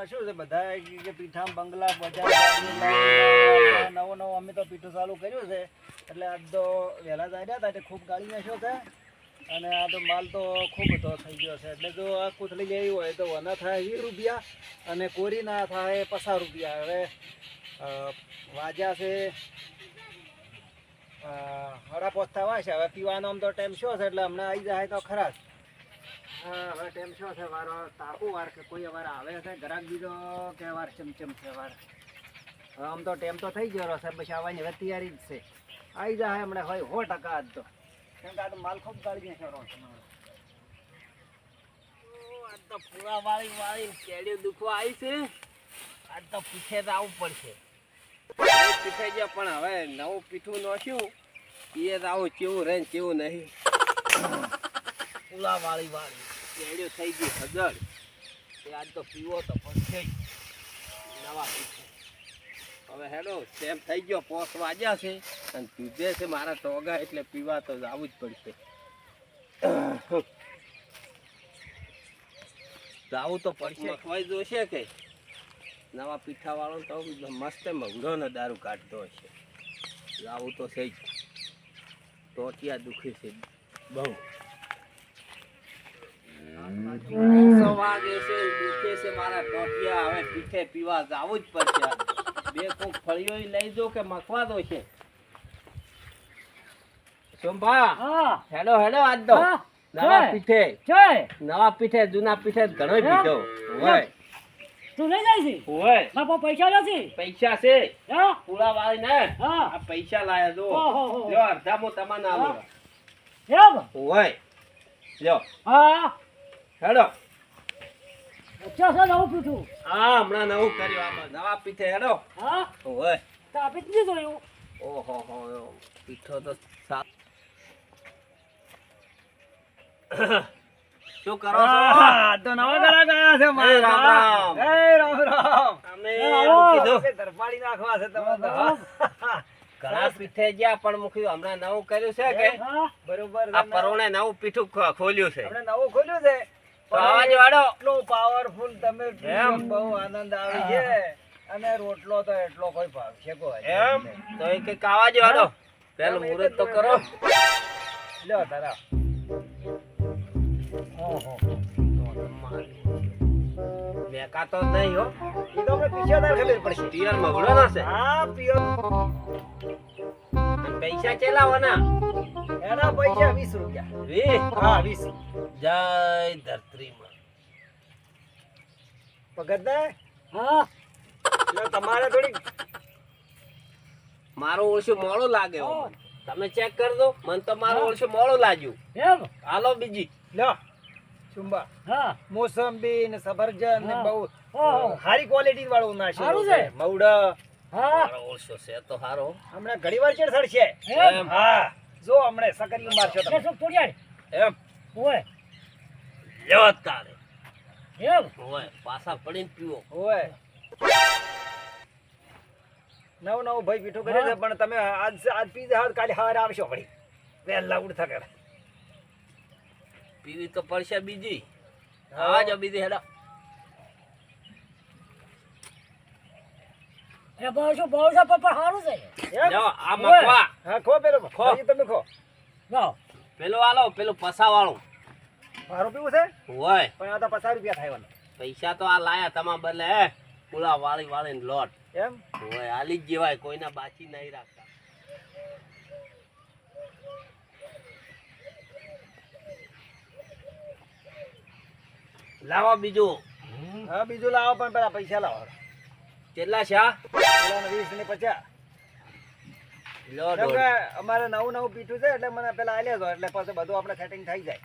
શું છે બધા કે પીઠામ બંગલા બજાર નવો નવો અમે તો પીઠું ચાલુ કર્યું છે એટલે આજ તો વહેલા જાય હતા એટલે ખૂબ ગાળી નાખ્યો છે અને આ તો માલ તો ખૂબ તો થઈ ગયો છે એટલે જો આ કૂથલી જેવી હોય તો વના થાય 20 રૂપિયા અને કોરી ના થાય 50 રૂપિયા હવે વાજ્યા છે 5:30 થવા છે હવે પીવાનો આમ તો ટાઈમ શું છે એટલે હમણાં આવી જાય તો ખરા હા હવે ટાઈમ શું છે વારો તાપુ વાર કે કોઈ વાર આવે છે ગ્રાહક બીજો કે વાર ચમચમ છે વાર હવે આમ તો ટાઈમ તો થઈ ગયો છે પછી આવવાની હવે તૈયારી જ છે આવી જાય હમણાં હોય 100% આજ તો કેમ કે આ તો માલ ખૂબ ગાળી નાખ્યો છે આજ તો પૂરા વાળી કેડી દુખવા આવી છે આજ તો પીઠે તો આવવું પડશે પીઠે ગયા પણ હવે નવું પીઠું નોખ્યું એ જ આવું કેવું રહે ને કેવું નહીં પૂરા વાળી કેડીઓ થઈ ગઈ હજર એ આજ તો પીવો તો પડશે નવા પીઠે હવે હેડો તેમ થઈ ગયો 5 વાગ્યા છે અને દૂધે છે મારા ટોગા એટલે પીવા તો આવવું જ પડશે જાવું તો પડશે કોઈ જોશે કે નવા પીઠા વાળો તો મસ્ત મગડો ને દારૂ કાઢતો હશે જાવું તો છે જ ટોટિયા દુખે છે બહુ વાગે છે દુખે છે મારા ટોટિયા હવે પીઠે પીવા જાવું જ પડશે બે કોક ફળીઓ લઈ દો કે મખવા દો છે સોમભા હા હેડો હેડો આજ તો નવા પીઠે જૂના પીઠે ઘણો પીધો હોય તું લઈ જાય છે હોય બાપા પૈસા નથી પૈસા છે હા પૂરા વાળી ને હા આ પૈસા લાયા દો ઓહો લ્યો અડધા મો તમને આલો એમ હોય લ્યો હા હેડો અચ્છા સર નવું પીઠું હા હમણાં નવું કર્યું આમાં નવા પીઠે હેડો હા હોય તો આપી જ દીધું એવું ઓહો હો પીઠો તો શું કરો છો તો નવા ગળા ગયા છે મારા રામ રામ. એ રામ રામ અમે આવો. કીધું ધરપાડી નાખવા છે તમે તો ઘણા પીઠે ગયા પણ મૂક્યું હમણાં નવું કર્યું છે કે હા બરોબર આ પરોણે નવું પીઠું ખોલ્યું છે આપણે નવું ખોલ્યું છે તો આવાજ વાળો એટલો પાવરફુલ તમે એમ? બહુ આનંદ આવી છે અને રોટલો તો એટલો કોઈ ભાવ છે કોઈ એમ તો એ કઈક આવાજ વાળો પેલું મુહૂર્ત તો કરો લ્યો તારા ઓહો મેકા તો નહીં હો એ તો આપણે પીછે તાર ખબર પડશે પિયર મગડો ના છે હા પીઓ અને પૈસા ચેલાવાના એના પૈસા 20 રૂપિયા વી હા 20 જય ધરત્રીમાં ભગત ને હા એટલે તમારે થોડી મારું ઓળશું મોડું લાગે હો. તમે ચેક કરી દો મને તો મારું ઓળશું મોડું લાગ્યું એમ હાલો બીજી લ્યો ચુંબા હા મોસંબી ને સફરજન ને હા. બહુ ઓહો. સારી ક્વોલિટી વાળું નાશે સારું છે. મવડા હા મારો ઓળશો છે તો હારો હમણાં ઘણી વાર ચેડ સડશે એમ હા જો હમણે સકરિયું મારશો તમે શું તોડ્યા એમ ઓય લ્યો તારે એમ હોય પાછા પડીને પીવો ઓય નવ નવ ભાઈ પીઠું કરે છે પણ તમે આજ પી જાવ કાલે સવારે આવશો વળી વહેલા ઉઠતા કરે પીવી તો પડશે બીજી આવા જો બીજી હેડો એ બહુ શું પપ્પા સારું છે એમ? લ્યો આ મકવા હા ખો પેલો ખો. હજી તમે ખો જાઓ પેલું આલો પેલું પસા વાળું મારું પીવું છે હોય પણ આ તો 50 રૂપિયા થાય વાળા. પૈસા તો આ લાયા તમારા બદલે હે પૂરા વાળી વાળીને લોટ એમ હોય હાલી જ જેવાય કોઈના બાકી નહીં રાખતા લાવો બીજું હા બીજું લાવો પણ પેલા પૈસા લાવો કેટલા શા પેલાને 20 ને 50 લો કેમ દોઢ. કે અમારે નવું નવું પીઠું છે એટલે મને પેલા આલ્યા દો એટલે પછી બધું આપણે સેટિંગ થઈ જાય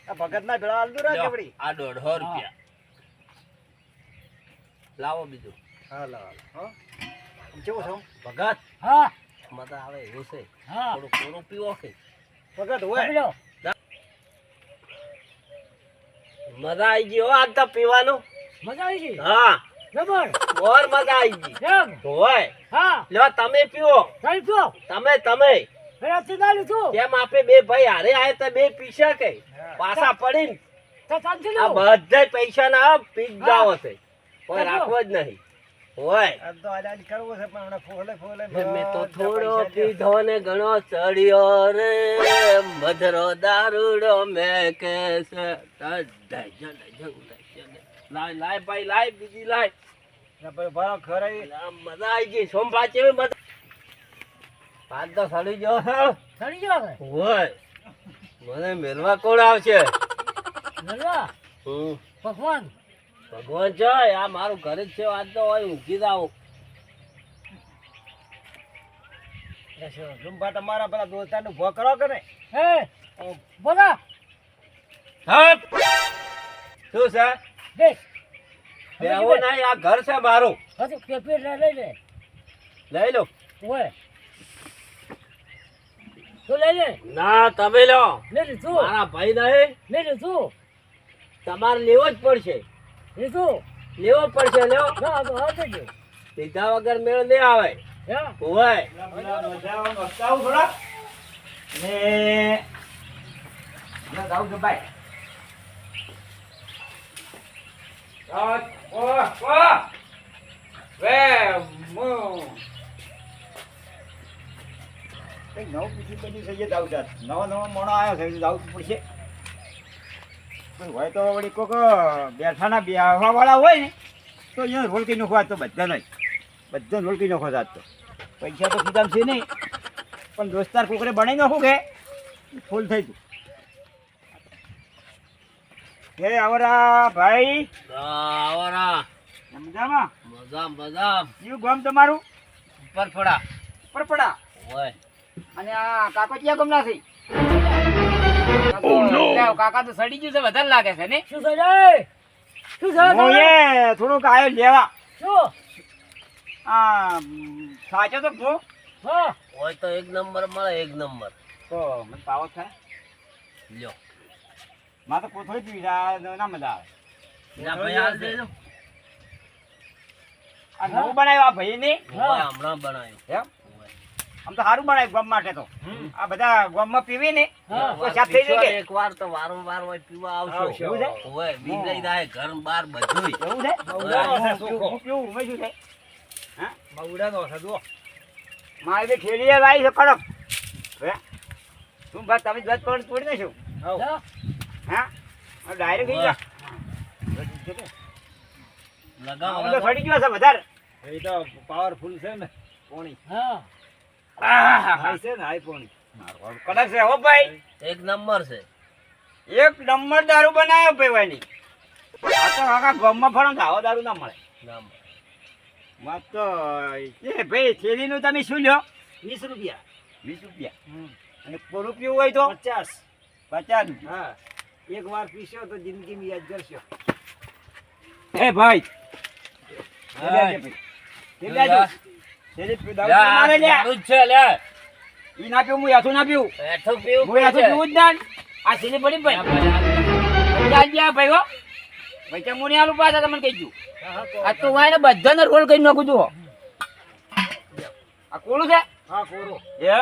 આ ભગત ના ભેળા આલજો રા લ્યો, કેવડી આ 150 રૂપિયા લાવો બીજું હા લાવો હા કેવું છો ભગત હા મજા આવે એવું છે હા થોડું કોરું પીવો કે ભગત હોય પકડ્યો મજા આવી ગઈ હો આજ તો પીવાનું મજા આવી ગઈ હા જબર બોર મજા આવી ગઈ એમ હોય હા લ્યો તમે પીવો થઈ ગયો તમે ફેર ચીના લીધું કેમ આપે બે ભાઈ હારે આયા તો બે પીશે કે હા. પાછા પડીને તો ચાલશે આ લો. બધાય પૈસાના પીઝાઓ છે કોઈ રાખવો જ નહીં હોય આ તો આજ કરવું છે પણ હમણાં ફોલે મેં તો થોડો પીધો ને ઘણો ચડ્યો રે મધરો દારૂડો મેં કે છે લાય લાય ભાઈ લાય બીજી લાય ભાવ ખરાઈ આ મજા આવી ગઈ સોમભા કેવી મજા પાંચ તો સડી ગયો હે ચડી ગયો હવે. હોય મને મેલવા કોણ આવશે નરવા, ભગવાન. ભગવાન છે આ મારું ઘર જ છે આજ તો હોય ઊંઘી જ આવું ઝુંબા તમારા પેલા દોસ્તારનું ભો કરો કે નહીં? હે, બોલા. હપ! શું છે દેખ. બેહો નહીં આ ઘર છે મારું હજુ પેપર લઈ લે. લઈ લો ઓય. તું લઈ લે. ના તમે લો લઈ લીધું. મારા ભાઈ નહીં લઈ લીધું. તમારે લેવો જ પડશે લીધું. લેવો જ પડશે લેવો ના, તો હાથ જ. લીધા વગર મેળ નહીં આવે હે? હોય મજાવાનું બતાવું થોડા ને હમણાં જાઉં છું ભાઈ નવું પૂછી બની છે જાઉં છે નવો નવો મોણો આવ્યો છે જવું પડશે કોઈ હોય તો વળી કોક બેઠાના બેહવા વાળા હોય ને તો અહીંયા રોલ કરી નાખવા તો બધા નહીં બધા રોલ કરી નાખો આજ તો પૈસા તો ખીધામ છે નહીં પણ દોસ્તાર કોકરે બનાવી નાખું કે ફૂલ થઈ ગયું હે આવરા ભાઈ આવરા મજામાં મજામ મજામ કયું ગામ તમારું ઉપર પડા પરપડા હોય અને આ કાકો ક્યાં ગામના છે કાકા તો સડી ગયું છે વધારે લાગે છે ને શું થઈ જાય? શું થાય હું તારે? એ થોડુંક આવ્યો લેવા શું? આ સાચો તો ભો હા. હોય તો એક નંબર મળે એક નંબર તો મને પાવો થાય લ્યો માં તો કોથળી પીવી છે ના મજા આવે ના ભાઈ હાલ દેજો આ નવું બનાવ્યું આ ભાઈ ની હોય હમણાં બનાવ્યું એમ આમ તો સારું બનાવ્યું ગામ માટે તો આ બધા ગામમાં પીવી ને હા. તો સાફ થઈ જાય કે? એક વાર તો વારંવાર હોય પીવા આવશો. આવશો એવું છે? હોય બીજાઈ જાય ઘર બાર બધું એવું છે બહુડાનો હું પીવું મેં શું છે હા બહુડાનો છે જો મારે બી ઠેલીએ લાવી છે કડક હે શું ભાઈ તમે દસ પણ તોડી નાખ્યું જા. હા ડાયરેક્ટ થઈ ગયા લગાવો તો સડી ગયો છે વધારે એ તો પાવરફુલ છે ને પોણી હા. હાઈ છે ને હાઈ પોણી કડક છે હો ભાઈ એક નંબર છે એક નંબર દારૂ બનાવ્યો પીવાની આ તો કાકા ગામમાં ફરો તો આવો દારૂ ના મળે ના મળે. વાત તો એ ભાઈ થેલીનું તમે શું લ્યો 20 રૂપિયા 20 રૂપિયા અને પૂરું પીવું હોય તો 50 હા એક વાર પીશો તો જિંદગીમાં યાદ કરશો એ ભાઈ દારૂ જ છે લે ઈ ના પીવું હું યાથું ના પીવું બેઠું પીવું હું યાથું પડશે. પીવું જ ના આ સીલી પડી ભાઈ ભાઈ હો ભાઈ ચા મુની આલુ પાછા તમને કહી ગયું આ તો વાય ને બધાને રોલ કરી નાખું છું આ કોળું છે હા કોળું એ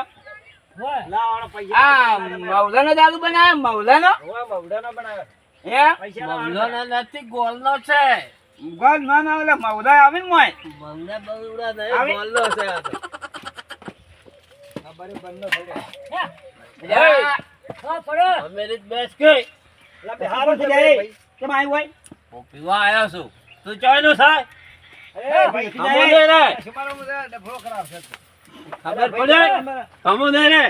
હોય. લાવવાનો પૈસા આ મૌલાનો દારૂ બનાવે મૌલાનો હોવા મવડાનો બનાવ્યો હે પૈસા બગલોનો નથી ગોલનો છે ગોલ ના ના ઓલા મવડા આવે ને મોય બંને બગડા આવે? નહીં ગોલનો છે આ તો. ખબર બંધ થઈ ગયો હે. હા, પડે. અમે રીત બેસ ગઈ લા બે હારો થઈ જાય કેમ આવ્યું હોય હું પીવા આવ્યો છું તું ચોયનું થાય એ ભાઈ હમો દે રે તમારો મુજે ડફો ખરાબ છે ખબર પડે હમો દે રે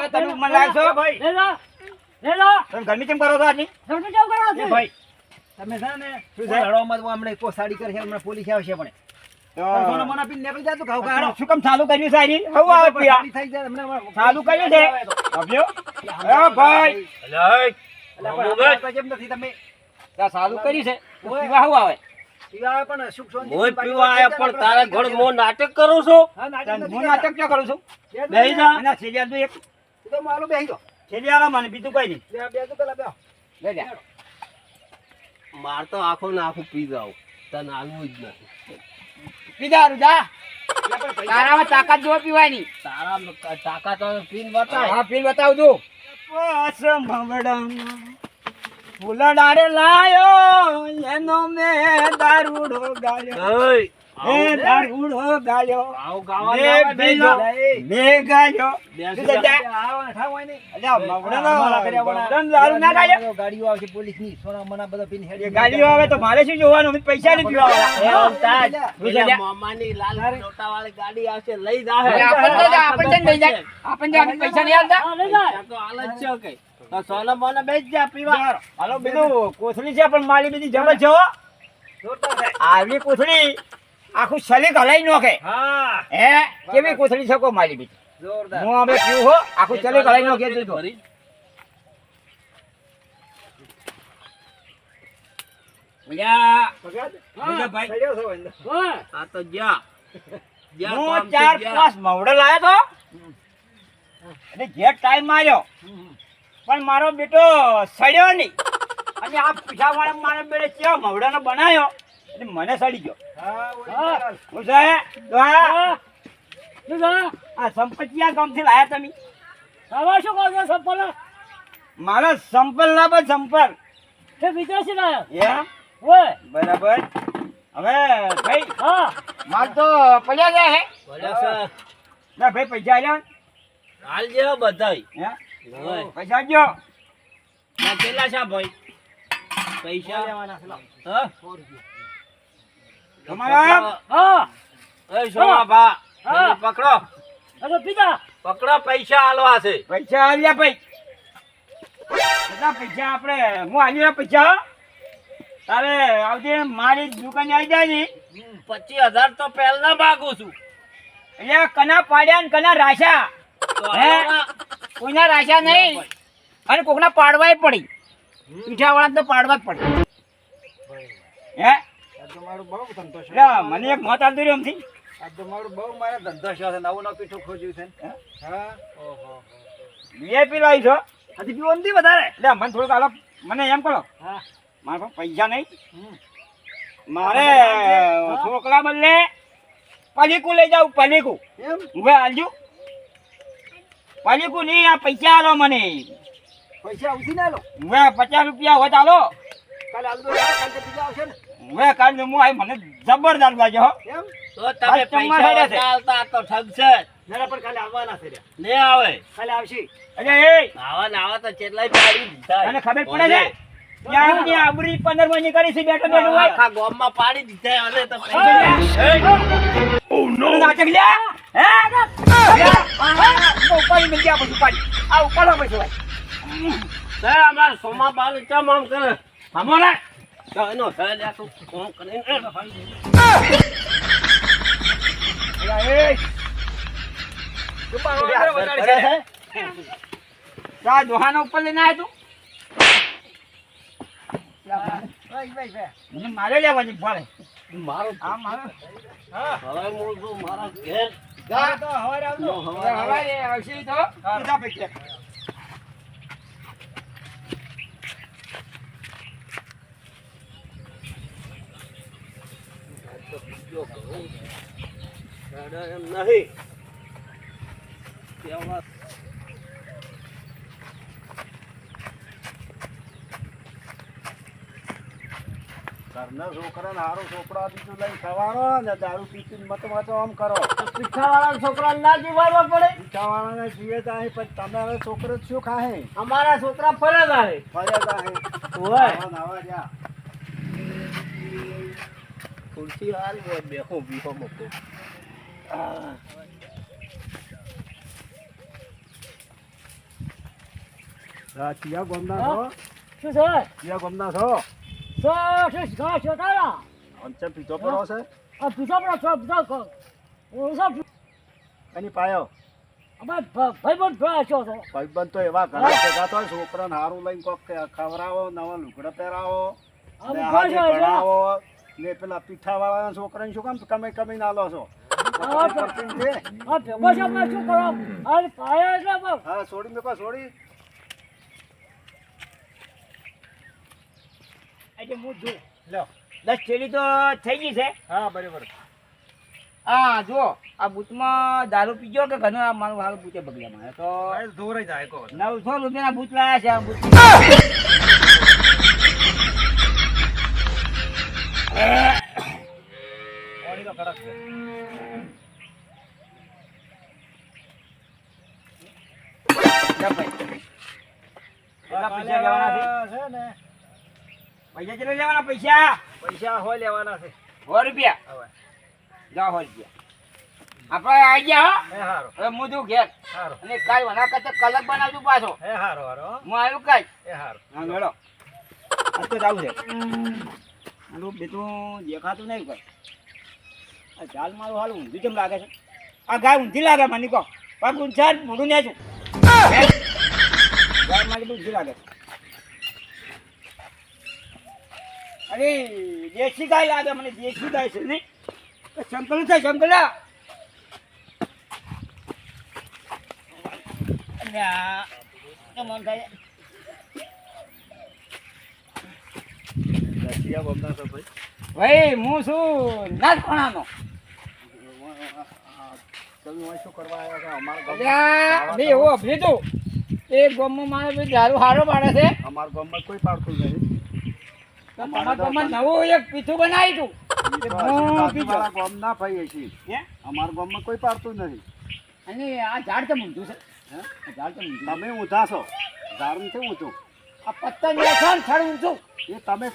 તમે મને લાગશો ભાઈ લે લો. લે લો. તમે ઘરની કેમ કરો છો આટલી તમને કેવું કરો છો? એ ભાઈ તમે છે ને શું છે લડવામાં તો હમણાં કો સાડી કરશે હમણાં પોલીસ આવશે પણ સોના મોના પીને નીકળી જાય તો ખાવ ખાડો શું કામ ચાલુ કર્યું છે આરી હવે આવે પિયા થઈ જાય હમણાં ચાલુ કર્યું છે બાબ્યો એ ભાઈ અલે હમો દે કેમ નથી તમે ચાલુ કર્યું છે પીવા આવું આવે પીવા આવે પણ સુખ શાંતિ હું પીવા આવ્યો પણ તારા ઘર મો નાટક કરું છું હા નાટક હું નાટક ક્યાં કરું છું બેહી જા. ના છેલ્યા તો એક તો મારો બેહી ગયો છેલ્યા મને બીજું કઈ નહીં બે તો પેલા બે લે જા માર તો આખું ને આખું પી જાવ તને આલવું જ નથી પીધા જા તારામાં તાકાત જો પીવાની તારા તાકાત પીન બતાય હા પીલ બતાવજો પાસમ ભવડમ ફૂલડારે લાયો એનો મેં દારૂડો ગાળ્યો એ દારૂડો ગાળ્યો આવો ગાવા મેં લાવા પીલો, બેજો. મેં ગાળ્યો બેસો. તું જા. આવો ને ઠાવ હોય નહીં. અલ્યા, મવડાનો- અમારા કર્યા વણા. મવડાનો દારૂ ના ગાળ્યો? ગાડીઓ આવશે પોલીસની સોના મના બધા પીને એ હેડી ગાડીઓ આવે તો મારે શું જોવાનું? અમે પૈસા નહીં પીવાવાળા. હા, ઉસ્તાદ. પેલા જા. મામાની લાલ નોટાવાળી ગાડી આવશે, લઈ જાહે. અરે આપણને તો આપણને લઈ જાય. આપણને આપણે પૈસા નહીં આલતા? હા, લઈ જાય. પૈસા તો હાલ જ છે કે. તો સોના મોના બેચ જા પીવા. હાલો બીજું કોથળી છે પણ મારી બધી જબર છે હો. જોરદાર છે. આવી કોથળી આખું સલીક હલાઈ નોખે. હા હે કેવી કોથળી છે કો મારી બીજી? જોરદાર. હું હવે પીવું હો આખું સલીક હલાઈ નોખે તું તો. ભરી. ઓલ્યા, હા, ભાઈ. સડ્યો છો અંદર. હોય. આ તો જા. જા હું કામથી 4 જા. 5 મવડો લાયો તો એટલે જે ટાઈમ માર્યો પણ મારો બેટો સડ્યો નહીં. અને આ પીઠાવાળા મારા બેટે કેવો મવડાનો બનાવ્યો એટલે મને સડી ગયો. હા, ઓલી હા. ચાલ. હું છે દોહા, હા. શું છે? આ સંપત્તિ આ ગામથી લાયા તમે? હવે શું કહો છો સંપલ? મારો સંપલ ના બસ સંપલ. તે વિદેશી લાયો. એમ હોય. બરાબર. હવે ભાઈ હા. માલ તો પડ્યા ગયા હે ભર્યા છે. ના ભાઈ પૈસા આલ્યા હાલ જે બધાય. હે હોય. પૈસા આપજો. ના કેટલા છે ભાઈ? પૈસા લેવાના છે, લાવ. હા? 100 રૂપિયા. તમારા હા. એ સોના ભા. હા. જલ્દી પકડો. હવે પીધા. પકડો, પૈસા આલવા છે. પૈસા આલ્યા ભાઈ. કેટલા પૈસા આપણે હું આલ્યા પૈસા હો. તારે આવજે મારી દુકાને આવી જાય ને 25,000 તો પહેલા માગું છું. એટલે કના પાડ્યા ને કના રાશા. તો હે? આલવા. કોઈના રાશા નહીં અને કોકના પાડવાય પડી. પીઠાવાળા તો પાડવા જ પડી. હે આ તો મારું બહુ ધંધો છે. એટલે મને એક મત આવતું રહ્યું એમથી. આ તો મારું બહુ મારા ધંધો છે. નવું નવું પીઠું ખોજ્યું છે ને. હા. ઓહો. VIP લાવી છો હજી પીવો નથી વધારે. એટલે મને થોડુંક આલો. મને એમ કરો હા. મારા પાસે પૈસા નહીં. હમ. મારે છોકરા બદલે પલીકું લઈ જાવ. પલીકું એમ? હવે આલજો. પલીકું નહીં આ પૈસા આલો મને. પૈસા આવશે ને આલો. હવે 50 રૂપિયા હોય ચાલો. કાલે આલદો યાર, કાલે તો બીજા આવશે ને. હવે કાલે હું આવી મને જબરદસ્ત લાગે હો. એમ? તો તમે કસ્ટમર પૈસા હેડે છે. નતા આલતા, આ તો ઠગ છે. જરા પણ કાલે આવવાના છે રે. ને આવે. કાલે આવશે. અરે એ આવા ને આવા તો કેટલાય પાડી દીધા. તને ખબર પડે છે ત્યાંની આબરી 15 મહિને કરી છે બેઠો બેઠો હોય. આખા ગામમાં પાડી દીધા. હવે તો તું નાટક લ્યા. હે ઉપાડી મિલ ગયા પછી ઉપાડી. આ ઉપાડો પછી ભાઈ. અમાર સોમા પાલ ચમ આમ કરે. અમારા તો એનો સર આ તો ફોન કરીને એ તું પણ વધારે વધારે છે. તા દોહાના ઉપર લઈને આવ્યો તું. ભાઈ, ભાઈ, ભાઈ. મને મારે લેવાની પડે. મારો આ મારો હા. હવે હું જો મારા ઘેર હા, તો હવારે આવજો. હવારે આવશે તો બધા પૈસા. જો કહું દાદા એમ નહીં કેવા ઘરના છોકરાને હારો છોકરા બીજું લઈને ખવાનો ને દારૂ પીતી મત મતો આમ કરો. પીઠાવાળા છોકરાને ના જીવાડવા પડે. પીઠાવાળાને જીવે તો અહીં પછી તમારે છોકરો જ શું ખાહે? અમારા છોકરા ફરે જાય. ફર્યા તા અહીં. હોય. આવા ને આવા રહ્યા. ખુરશી હારી હોય બેહો બીહો મૂકો હા, ચિયા ગોમના હા? છો? શું છે? ચિયા ગોમના છો? શું ઘા છોટાડા? અંચે પીધો પડો છે? આ પીછો પડો છો પીછો કરો. ઓછો એની પાયો અમાર ભાઈબંધ ભરા છો તો. ભાઈબંધ તો એવા ઘણા ભેગા થાય છોકરાને હારું લઈને કોક ખવડાવો, નવા લુગડા પહેરાવો, આમ ને કહો હાથે છો એટલે. ભણાવો, ને પેલા પીઠાવાળાના છોકરાને શું કામ કમાઈ કમાઈને આલો છો? હા, કરતી નથી. આ ભેગો છે આપણે શું કરો? આ પાયા એટલે બસ. હા, છોડી મેકો, છોડી. એટલે હું જો લો 10 થેલી તો થઈ ગઈ છે. હા, બરાબર. હા જો આ બૂથમાં દારૂ પીજો કે ઘણું આ મારું હારું બૂથે બગડ્યા મારે તો દોરાઈ જાય કહો. 900 રૂપિયાના બૂથ લાયા છે આ બૂથ. પાણી તો કડક છે. જા ભાઈ. કેટલા પૈસા લેવાના છે? છે ને પૈસા કેટલા લેવાના પૈસા? પૈસા હોય લેવાના છે. 100 રૂપિયા. હવે જાઓ 100 રૂપિયા. આપણે આવી ગયા હો. હે હારો હવે હું જો ઘેર. હારો અને કાલ વના કરતા કલક બનાવજો પાછો. હે હારો હારો હો. હું આવ્યું કાલ. હે હારો હા મેળો. આ તો જાવું છે. આનું બેટું દેખાતું નહીં કોઈ. આ ચાલ મારું હાલ ઊંધી કેમ લાગે છે? આ ગાય ઊંધી લાગે મને કહો. પગ ઊંચા મોઢું નેચું. ગાય મારી બહુ ઊંધી લાગે છે. અરે દેશી ગાય લાગે મને, દેશી ગાય છે નહીં? શંકર છે શંકરા. અને આ તો મન થાય રશિયા બોમના છો ભાઈ. ભાઈ હું છું નાથપણાનો. તમે અહીં શું કરવા આવ્યા છો? અમારા અલ્યા બે એવું અભરી તું એ ગામમાં મારે ભાઈ દારૂ હારો પાડે છે. અમારા ગામમાં કોઈ પાડતું નહીં. તો તમારા ગામમાં નવું એક પીઠું બનાવી તું. અમારા ગામના ભાઈ છીએ. હે? અમારા ગામમાં કોઈ પાડતું નહીં. અને આ ઝાડ તો ઊંધું છે. હે? આ ઝાડ તો ઊંધું. તમે ઊંધા છો. ઝાડ નથી ઊંચું. આ પત્તા નેસા ને થડ ઊંચું. એ તમે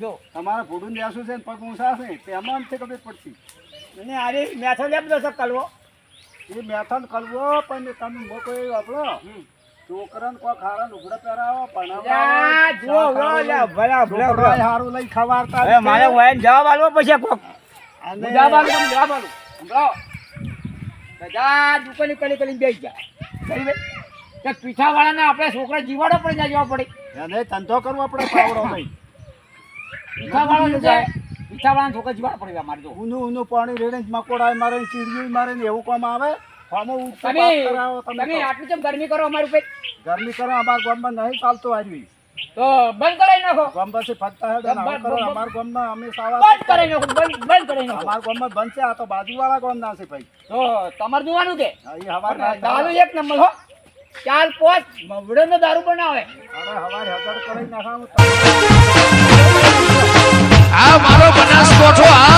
જો તમારે ભૂડું ન્યાસું છે ને પગ ઊંચા છે તેમાં નથી ખબર પડતી. અને આરે મેથો લેપ દો કલવો. એ મેથન કરવો પણ તમે મોકો એ આપણો છોકરાને કોઈ ખારા લુગડા પહેરાવો અલ્યા, જુઓ, લ્યા, ભલા, ભલા, ભલા. સારું લઈ ખવાડતા હવે મારે વાયન જવાબ આલવો પડશે કોક. અને હું જવાબ આલું, તમે જવાબ આલું. સંભળાવો. બધા દુકાને કરીને બેસી ગયા. બરાબર? તે પીઠાવાળાને આપણે છોકરા જીવાડો પણ ના જવા પડે. એને ધંધો કરવો આપણે પાવડો નહીં. પીઠાવાળાનું છે, પીઠાવાળાના છોકરા જીવાડો પડે અમારે જો. ઊનું પાણી રેડે મકોડા મારે ચીડિયું મારે ને એવું કામ આવે ફોર્મ ઉપર તમે પાસ કરાવો તમે તમે આટલી કેમ ગરમી કરો અમારી ઉપર? ગરમી કરો અમારા ગામમાં નહીં ચાલતું આવી તો બંધ કરાવી નાખો. ગામ પછી ફરતા હેડે ને આવું કરો અમારા ગામમાં અમે સાવા બંધ કરાવી નાખો, બંધ કરાવી નાખો. અમારા ગામમાં બંધ છે આ તો બાજુવાળા ગામના છે ભાઈ તો તમારે જોવાનું કે અહીં હવારે દારૂ એક નંબર હો. 4-5 મવડોનો દારૂ બનાવે. હવારે હજાર કરી નાખાવું આ મારો બનાસકોઠો આ